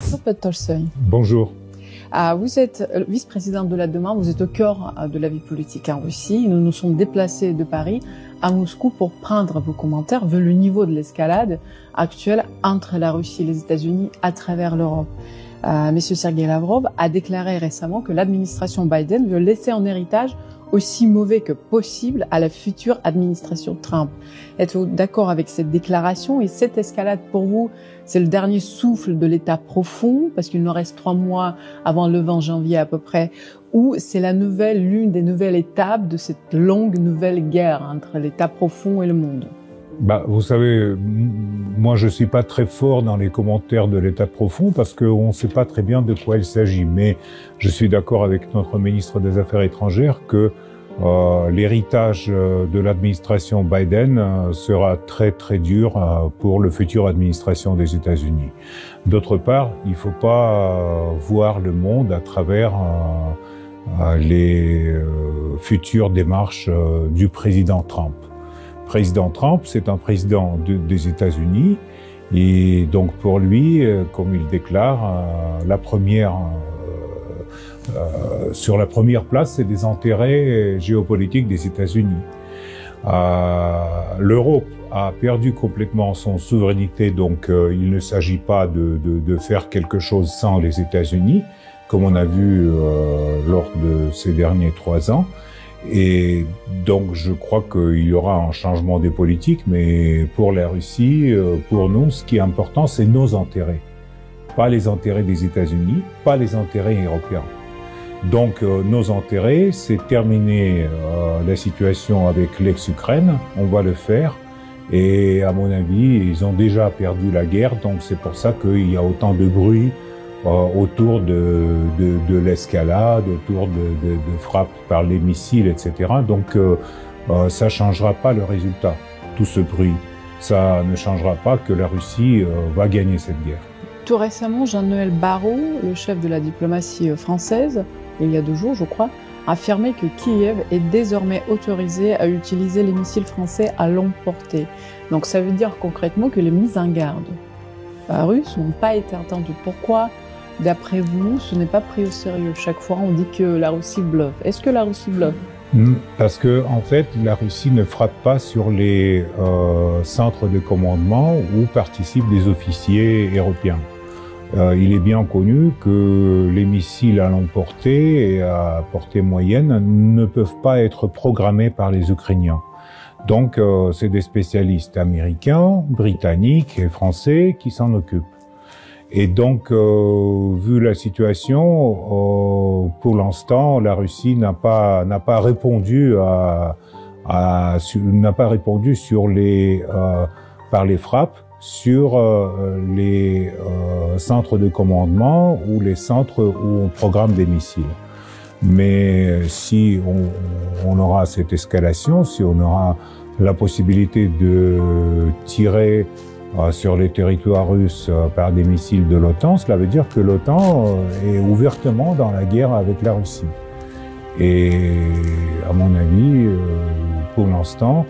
Bonjour Pat Tolstoy. Bonjour. Vous êtes vice-président de la Duma, vous êtes au cœur de la vie politique en Russie. Nous nous sommes déplacés de Paris à Moscou pour prendre vos commentaires vu le niveau de l'escalade actuelle entre la Russie et les États-Unis à travers l'Europe. Monsieur Sergei Lavrov a déclaré récemment que l'administration Biden veut laisser en héritage aussi mauvais que possible à la future administration Trump. Êtes-vous d'accord avec cette déclaration? Et cette escalade, pour vous, c'est le dernier souffle de l'État profond, parce qu'il nous reste 3 mois avant le 20 janvier à peu près, ou c'est l'une des nouvelles étapes de cette longue nouvelle guerre entre l'État profond et le monde? Vous savez, moi je suis pas très fort dans les commentaires de l'État profond parce qu'on ne sait pas très bien de quoi il s'agit. Mais je suis d'accord avec notre ministre des Affaires étrangères que l'héritage de l'administration Biden sera très très dur pour la future administration des États-Unis. D'autre part, il faut pas voir le monde à travers les futures démarches du président Trump. Président Trump, c'est un président des États-Unis et donc pour lui, comme il déclare, sur la première place, c'est des intérêts géopolitiques des États-Unis. L'Europe a perdu complètement son souveraineté, donc il ne s'agit pas de faire quelque chose sans les États-Unis, comme on a vu lors de ces derniers 3 ans. Et donc je crois qu'il y aura un changement des politiques, mais pour la Russie, pour nous, ce qui est important, c'est nos intérêts. Pas les intérêts des États-Unis, pas les intérêts européens. Donc nos intérêts, c'est terminer la situation avec l'ex-Ukraine, on va le faire. Et à mon avis, ils ont déjà perdu la guerre, donc c'est pour ça qu'il y a autant de bruit autour de l'escalade, autour de frappes par les missiles, etc. Donc ça changera pas le résultat, tout ce bruit. Ça ne changera pas que la Russie va gagner cette guerre. Tout récemment, Jean-Noël Barrot, le chef de la diplomatie française, il y a 2 jours je crois, a affirmé que Kiev est désormais autorisé à utiliser les missiles français à longue portée. Donc ça veut dire concrètement que les mises en garde russes n'ont pas été entendues. Pourquoi, d'après vous, ce n'est pas pris au sérieux? Chaque fois, on dit que la Russie bluffe. Est-ce que la Russie bluffe? Parce que, en fait, la Russie ne frappe pas sur les centres de commandement où participent des officiers européens. Il est bien connu que les missiles à longue portée et à portée moyenne ne peuvent pas être programmés par les Ukrainiens. Donc, c'est des spécialistes américains, britanniques et français qui s'en occupent. Et donc, vu la situation, pour l'instant, la Russie n'a pas répondu n'a pas répondu sur par les frappes sur les centres de commandement ou les centres où on programme des missiles. Mais si on aura cette escalation, si on aura la possibilité de tirer sur les territoires russes par des missiles de l'OTAN, cela veut dire que l'OTAN est ouvertement dans la guerre avec la Russie. Et à mon avis, pour l'instant,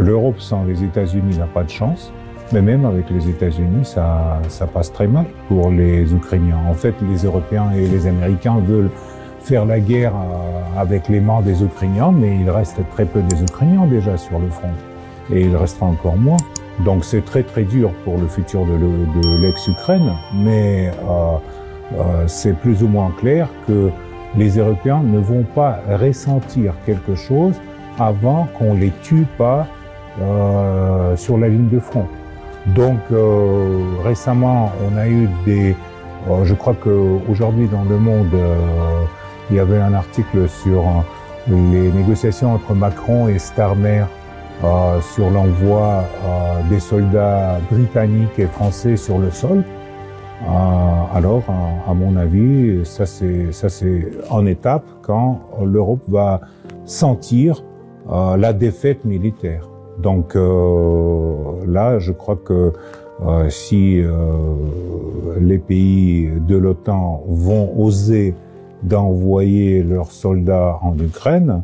l'Europe sans les États-Unis n'a pas de chance. Mais même avec les États-Unis, ça passe très mal pour les Ukrainiens. En fait, les Européens et les Américains veulent faire la guerre avec les mains des Ukrainiens, mais il reste très peu des Ukrainiens déjà sur le front. Et il restera encore moins. Donc c'est très très dur pour le futur de l'ex-Ukraine, mais c'est plus ou moins clair que les Européens ne vont pas ressentir quelque chose avant qu'on les tue pas sur la ligne de front. Donc récemment, on a eu je crois qu'aujourd'hui dans Le Monde, il y avait un article sur les négociations entre Macron et Starmer sur l'envoi des soldats britanniques et français sur le sol. Alors, à mon avis, ça c'est en étape quand l'Europe va sentir la défaite militaire. Donc là, je crois que si les pays de l'OTAN vont oser d'envoyer leurs soldats en Ukraine,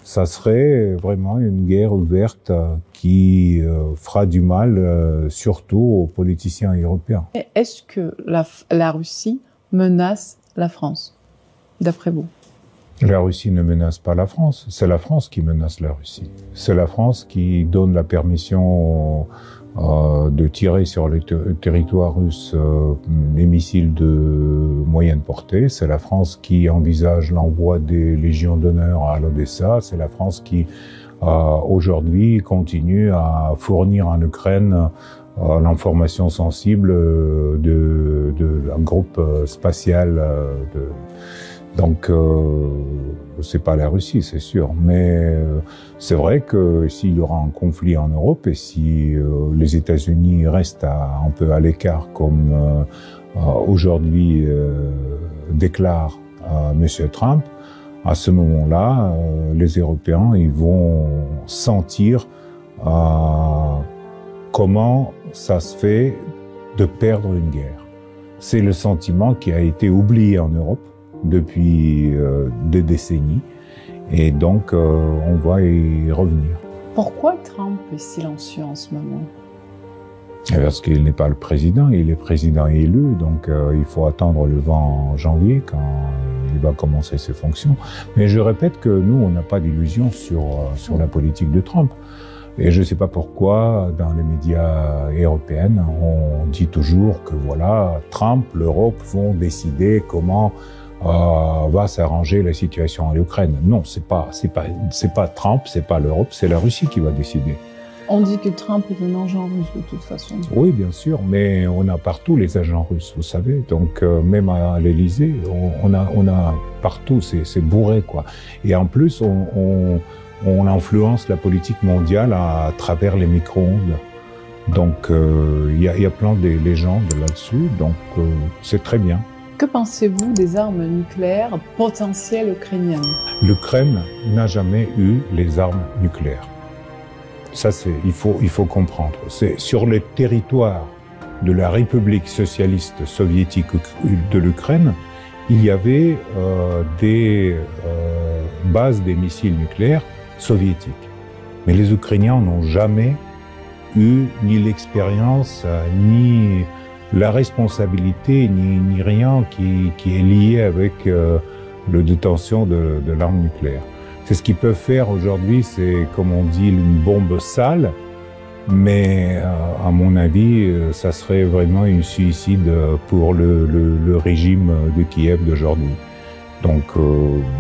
ça serait vraiment une guerre ouverte qui qui fera du mal surtout aux politiciens européens. Est-ce que la Russie menace la France, d'après vous? La Russie ne menace pas la France, c'est la France qui menace la Russie. C'est la France qui donne la permission de tirer sur le territoire russe des missiles de moyenne portée. C'est la France qui envisage l'envoi des légions d'honneur à l'Odessa. C'est la France qui, aujourd'hui, continue à fournir en Ukraine l'information sensible d'un groupe spatial. Donc, c'est pas la Russie, c'est sûr. Mais c'est vrai que s'il y aura un conflit en Europe et si les États-Unis restent un peu à l'écart, comme aujourd'hui déclare Monsieur Trump, à ce moment-là, les Européens ils vont sentir comment ça se fait de perdre une guerre. C'est le sentiment qui a été oublié en Europe depuis des décennies, et donc on va y revenir. Pourquoi Trump est silencieux en ce moment? Parce qu'il n'est pas le président, il est président élu, donc il faut attendre le 20 janvier quand il va commencer ses fonctions. Mais je répète que nous, on n'a pas d'illusions sur la politique de Trump. Et je ne sais pas pourquoi, dans les médias européens, on dit toujours que voilà, Trump, l'Europe vont décider comment va s'arranger la situation en Ukraine. Non, c'est pas Trump, c'est pas l'Europe, c'est la Russie qui va décider. On dit que Trump est un agent russe de toute façon. Oui, bien sûr, mais on a partout les agents russes, vous savez. Donc même à l'Élysée, on a partout, c'est bourré quoi. Et en plus, on influence la politique mondiale à travers les micro-ondes. Donc il y a plein de légendes là-dessus, donc c'est très bien. Que pensez-vous des armes nucléaires potentielles ukrainiennes? L'Ukraine n'a jamais eu les armes nucléaires. Ça, il faut comprendre. C'est sur le territoire de la République socialiste soviétique de l'Ukraine, il y avait des bases des missiles nucléaires soviétiques. Mais les Ukrainiens n'ont jamais eu ni l'expérience, ni la responsabilité, ni rien qui est lié avec la détention de l'arme nucléaire. C'est ce qu'ils peuvent faire aujourd'hui, c'est comme on dit une bombe sale, mais à mon avis, ça serait vraiment un suicide pour le régime de Kiev d'aujourd'hui. Donc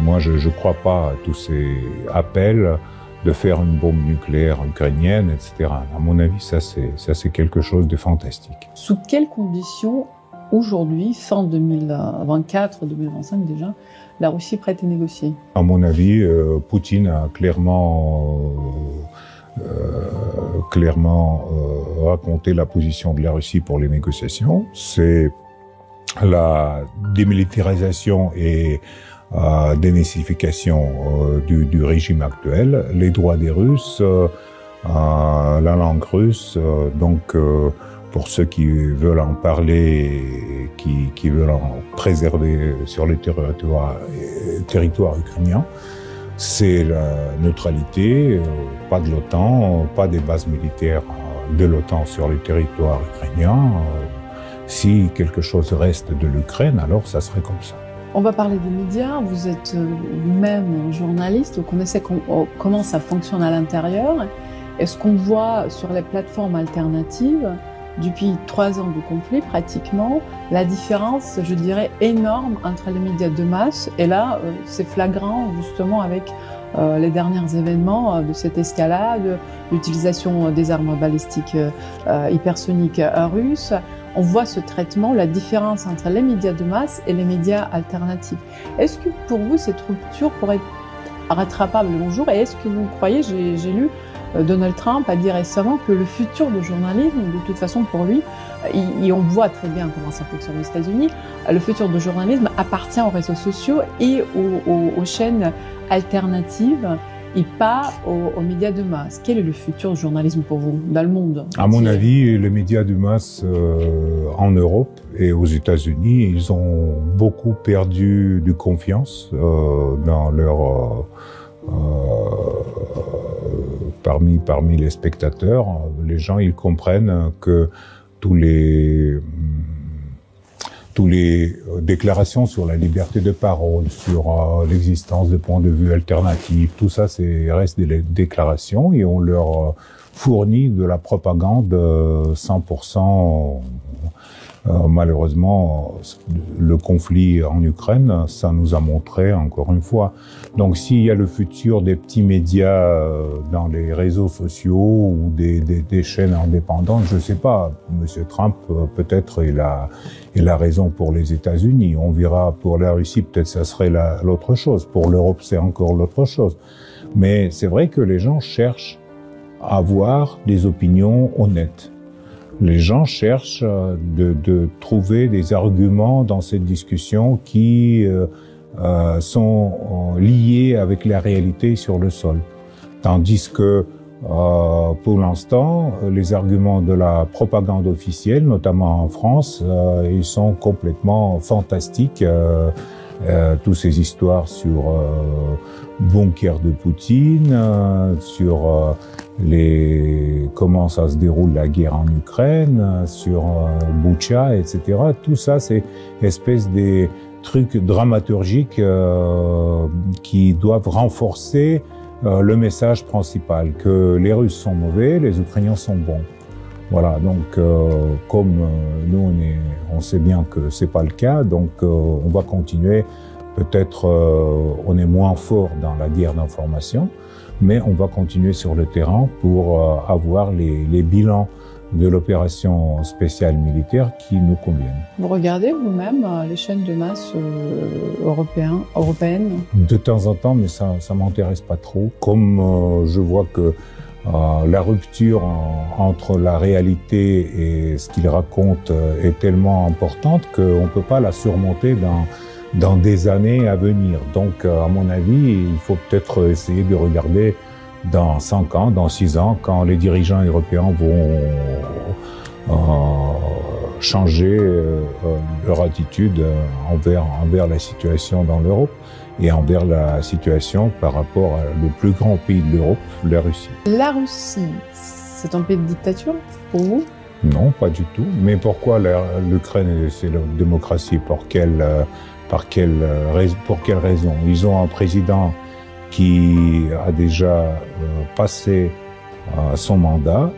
moi je ne crois pas à tous ces appels de faire une bombe nucléaire ukrainienne, etc. À mon avis, ça c'est quelque chose de fantastique. Sous quelles conditions, aujourd'hui, fin 2024, 2025 déjà, la Russie est prête à négocier? À mon avis, Poutine a clairement raconté la position de la Russie pour les négociations. C'est la démilitarisation et dénazification du régime actuel, les droits des Russes, la langue russe, donc pour ceux qui veulent en parler, qui veulent en préserver sur le territoire ukrainien, c'est la neutralité, pas de l'OTAN, pas des bases militaires de l'OTAN sur le territoire ukrainien. Si quelque chose reste de l'Ukraine, alors ça serait comme ça. On va parler des médias. Vous êtes vous-même journaliste, vous connaissez comment ça fonctionne à l'intérieur. Est-ce qu'on voit sur les plateformes alternatives, depuis 3 ans de conflit pratiquement, la différence, je dirais, énorme entre les médias de masse, et là, c'est flagrant justement avec les derniers événements de cette escalade, l'utilisation des armes balistiques hypersoniques russes. On voit ce traitement, la différence entre les médias de masse et les médias alternatifs. Est-ce que pour vous, cette rupture pourrait être rattrapable un jour? Et est-ce que vous croyez, j'ai lu Donald Trump a dit récemment que le futur du journalisme, de toute façon pour lui, et on voit très bien comment ça fonctionne aux États-Unis, le futur du journalisme appartient aux réseaux sociaux et aux chaînes alternatives et pas aux médias de masse. Quel est le futur du journalisme pour vous, dans le monde? À mon avis, les médias de masse en Europe et aux États-Unis, ils ont beaucoup perdu de confiance dans leur parmi les spectateurs, les gens ils comprennent que tous les déclarations sur la liberté de parole, sur l'existence de points de vue alternatifs, tout ça reste des déclarations et on leur fournit de la propagande 100%. Malheureusement, le conflit en Ukraine, ça nous a montré encore une fois. Donc s'il y a le futur des petits médias dans les réseaux sociaux ou des chaînes indépendantes, je sais pas. Monsieur Trump, peut-être il a raison pour les États-Unis. On verra pour la Russie, peut-être ça serait l'autre chose. Pour l'Europe, c'est encore l'autre chose. Mais c'est vrai que les gens cherchent à avoir des opinions honnêtes. Les gens cherchent de trouver des arguments dans cette discussion qui sont liés avec la réalité sur le sol. Tandis que, pour l'instant, les arguments de la propagande officielle, notamment en France, ils sont complètement fantastiques. Toutes ces histoires sur bunker de Poutine, sur comment ça se déroule la guerre en Ukraine, sur Boutcha, etc. Tout ça, c'est espèce des trucs dramaturgiques qui doivent renforcer le message principal, que les Russes sont mauvais, les Ukrainiens sont bons. Voilà, donc comme nous on sait bien que c'est pas le cas, donc on va continuer. Peut-être on est moins fort dans la guerre d'information, mais on va continuer sur le terrain pour avoir les bilans de l'opération spéciale militaire qui nous conviennent. Vous regardez vous-même les chaînes de masse européennes? De temps en temps, mais ça m'intéresse pas trop. Comme je vois que la rupture entre la réalité et ce qu'il raconte est tellement importante qu'on peut pas la surmonter dans des années à venir. Donc, à mon avis, il faut peut-être essayer de regarder dans 5 ans, dans 6 ans, quand les dirigeants européens vont changer leur attitude envers la situation dans l'Europe et envers la situation par rapport au plus grand pays de l'Europe, la Russie. La Russie, c'est un pays de dictature pour vous? Non, pas du tout. Mais pourquoi l'Ukraine, c'est la démocratie? Pour quelle raison? Ils ont un président qui a déjà dépassé son mandat.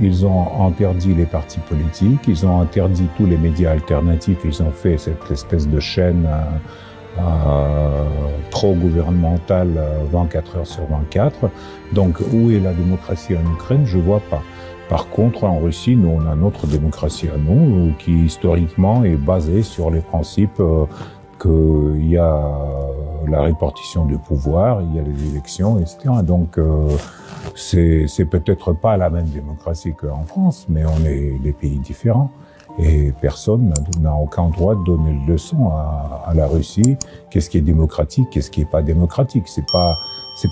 Ils ont interdit les partis politiques, ils ont interdit tous les médias alternatifs, ils ont fait cette espèce de chaîne pro-gouvernementale 24 heures sur 24. Donc, où est la démocratie en Ukraine? Je vois pas. Par contre, en Russie, nous, on a notre démocratie à nous, qui historiquement est basée sur les principes qu'il y a la répartition du pouvoir, il y a les élections, etc. Donc, c'est peut-être pas la même démocratie qu'en France, mais on est des pays différents. Et personne n'a aucun droit de donner une leçon à la Russie. Qu'est-ce qui est démocratique, qu'est-ce qui est pas démocratique? C'est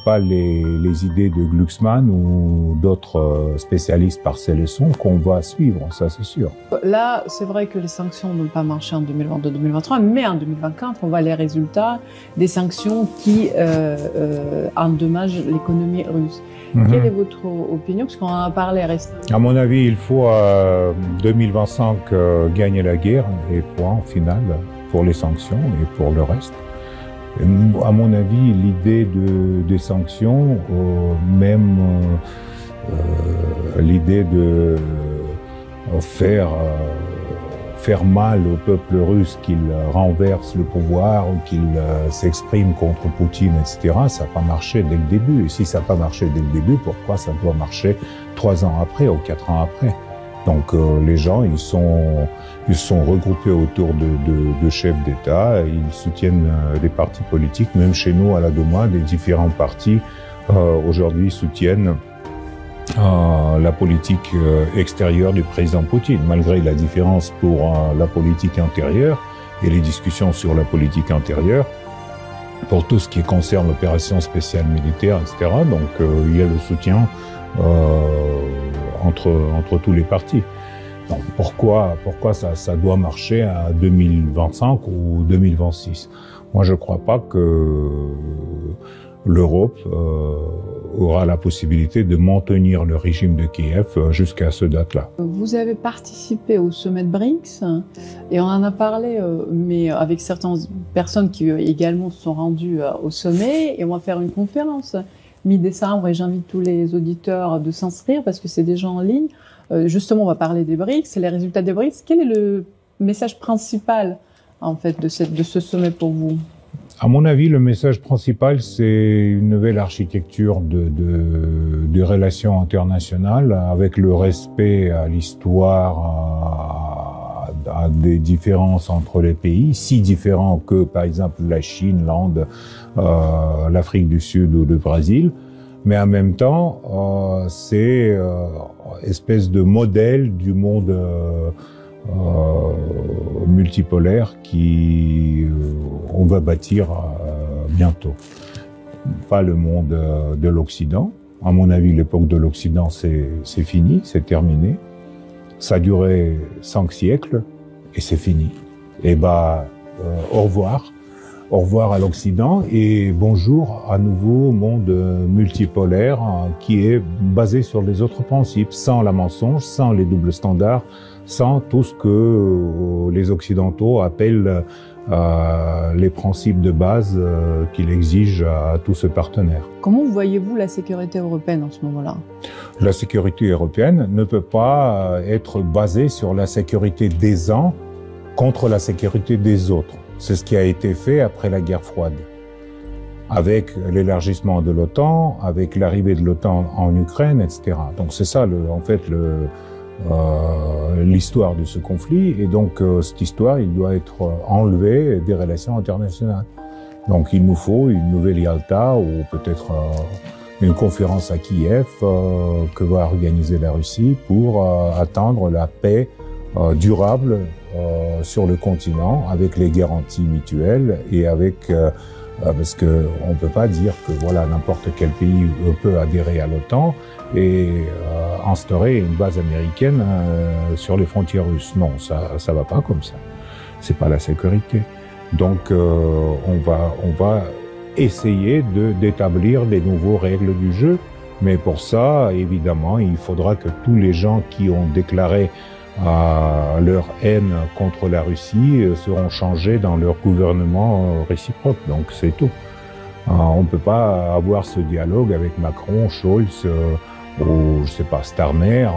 pas les idées de Glucksmann ou d'autres spécialistes par ces leçons qu'on va suivre, ça c'est sûr. Là, c'est vrai que les sanctions n'ont pas marché en 2022-2023, mais en 2024, on voit les résultats des sanctions qui endommagent l'économie russe. Quelle est votre opinion? Parce qu'on en a parlé récemment. À mon avis, il faut 2025 gagner la guerre et point final pour les sanctions et pour le reste. À mon avis, l'idée des sanctions, même l'idée de faire mal au peuple russe qu'il renverse le pouvoir ou qu'il s'exprime contre Poutine, etc., ça n'a pas marché dès le début. Et si ça n'a pas marché dès le début, pourquoi ça doit marcher 3 ans après ou 4 ans après? Donc les gens, ils sont regroupés autour de chefs d'État, ils soutiennent les partis politiques, même chez nous à la Douma, des différents partis aujourd'hui soutiennent la politique extérieure du président Poutine, malgré la différence pour la politique intérieure et les discussions sur la politique intérieure, pour tout ce qui concerne l'opération spéciale militaire, etc. Donc il y a le soutien entre tous les partis. Donc pourquoi ça doit marcher à 2025 ou 2026? Moi je crois pas que l'Europe aura la possibilité de maintenir le régime de Kiev jusqu'à ce date-là. Vous avez participé au sommet de BRICS et on en a parlé, mais avec certaines personnes qui également se sont rendues au sommet, et on va faire une conférence mi-décembre et j'invite tous les auditeurs de s'inscrire parce que c'est déjà en ligne. Justement, on va parler des BRICS, c'est les résultats des BRICS. Quel est le message principal en fait de ce sommet pour vous? À mon avis, le message principal, c'est une nouvelle architecture de relations internationales avec le respect à l'histoire, à des différences entre les pays, si différents que, par exemple, la Chine, l'Inde, l'Afrique du Sud ou le Brésil. Mais en même temps, c'est espèce de modèle du monde multipolaire qui on va bâtir bientôt. Pas le monde de l'Occident. À mon avis, l'époque de l'Occident, c'est fini, c'est terminé. Ça a duré 5 siècles et c'est fini. Et au revoir. Au revoir à l'Occident et bonjour à nouveau au monde multipolaire qui est basé sur les autres principes, sans la mensonge, sans les doubles standards, sans tout ce que les Occidentaux appellent les principes de base qu'il exige à tous ses partenaires. Comment voyez-vous la sécurité européenne en ce moment-là? La sécurité européenne ne peut pas être basée sur la sécurité des uns contre la sécurité des autres. C'est ce qui a été fait après la guerre froide. Avec l'élargissement de l'OTAN, avec l'arrivée de l'OTAN en Ukraine, etc. Donc c'est ça, en fait, l'histoire de ce conflit. Et donc, cette histoire, il doit être enlevé des relations internationales. Donc, il nous faut une nouvelle Yalta ou peut-être une conférence à Kiev que va organiser la Russie pour atteindre la paix durable sur le continent avec les garanties mutuelles et avec parce que on peut pas dire que voilà n'importe quel pays peut adhérer à l'OTAN et instaurer une base américaine sur les frontières russes. Non, ça va pas comme ça. C'est pas la sécurité. Donc on va essayer d'établir des nouveaux règles du jeu, mais pour ça évidemment il faudra que tous les gens qui ont déclaré leur haine contre la Russie seront changés dans leur gouvernement réciproque. Donc c'est tout. On ne peut pas avoir ce dialogue avec Macron, Scholz ou je sais pas Starmer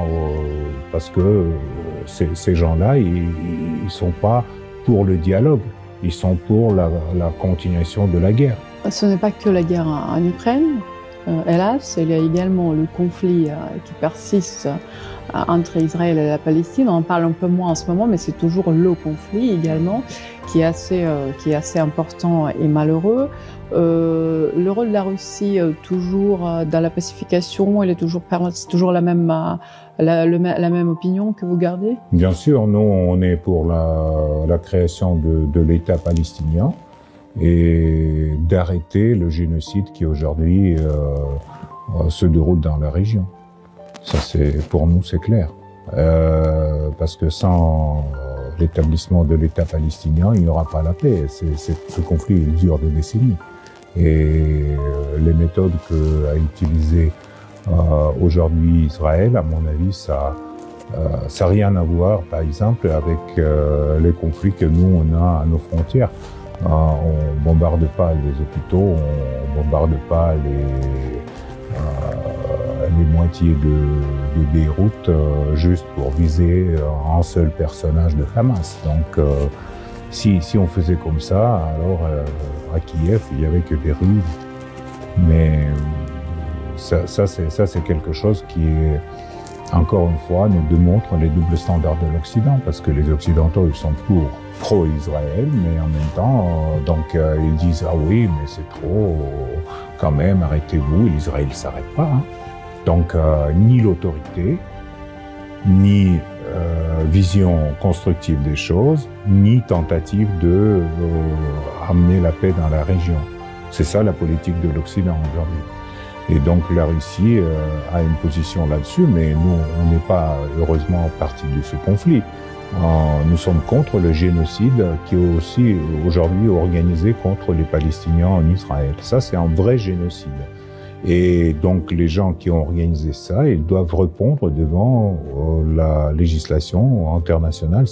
parce que ces gens-là ils sont pas pour le dialogue, ils sont pour la continuation de la guerre. Ce n'est pas que la guerre en Ukraine. Hélas, il y a également le conflit qui persiste entre Israël et la Palestine. On en parle un peu moins en ce moment, mais c'est toujours le conflit également qui est assez important et malheureux. Le rôle de la Russie toujours dans la pacification, c'est toujours la même opinion que vous gardez? Bien sûr, nous on est pour la création de l'État palestinien et d'arrêter le génocide qui aujourd'hui se déroule dans la région. Ça, pour nous, c'est clair. Parce que sans l'établissement de l'État palestinien, il n'y aura pas la paix. Ce conflit il dure des décennies. Et les méthodes qu'a utilisées aujourd'hui Israël, à mon avis, ça n'a rien à voir, par exemple, avec les conflits que nous, on a à nos frontières. On bombarde pas les hôpitaux, on bombarde pas les moitiés de Beyrouth juste pour viser un seul personnage de Hamas. Donc, si on faisait comme ça, alors à Kiev, il y avait que des rues. Mais ça c'est quelque chose qui est, encore une fois, nous démontre les doubles standards de l'Occident, parce que les Occidentaux, ils sont pro-Israël, mais en même temps, ils disent « Ah oui, mais c'est trop, quand même, arrêtez-vous », et l'Israël ne s'arrête pas. Hein. Donc, ni l'autorité, ni vision constructive des choses, ni tentative de amener la paix dans la région. C'est ça la politique de l'Occident aujourd'hui. Et donc la Russie a une position là-dessus, mais nous, on n'est pas heureusement partie de ce conflit. Nous sommes contre le génocide qui est aussi aujourd'hui organisé contre les Palestiniens en Israël. Ça, c'est un vrai génocide. Et donc, les gens qui ont organisé ça, ils doivent répondre devant la législation internationale.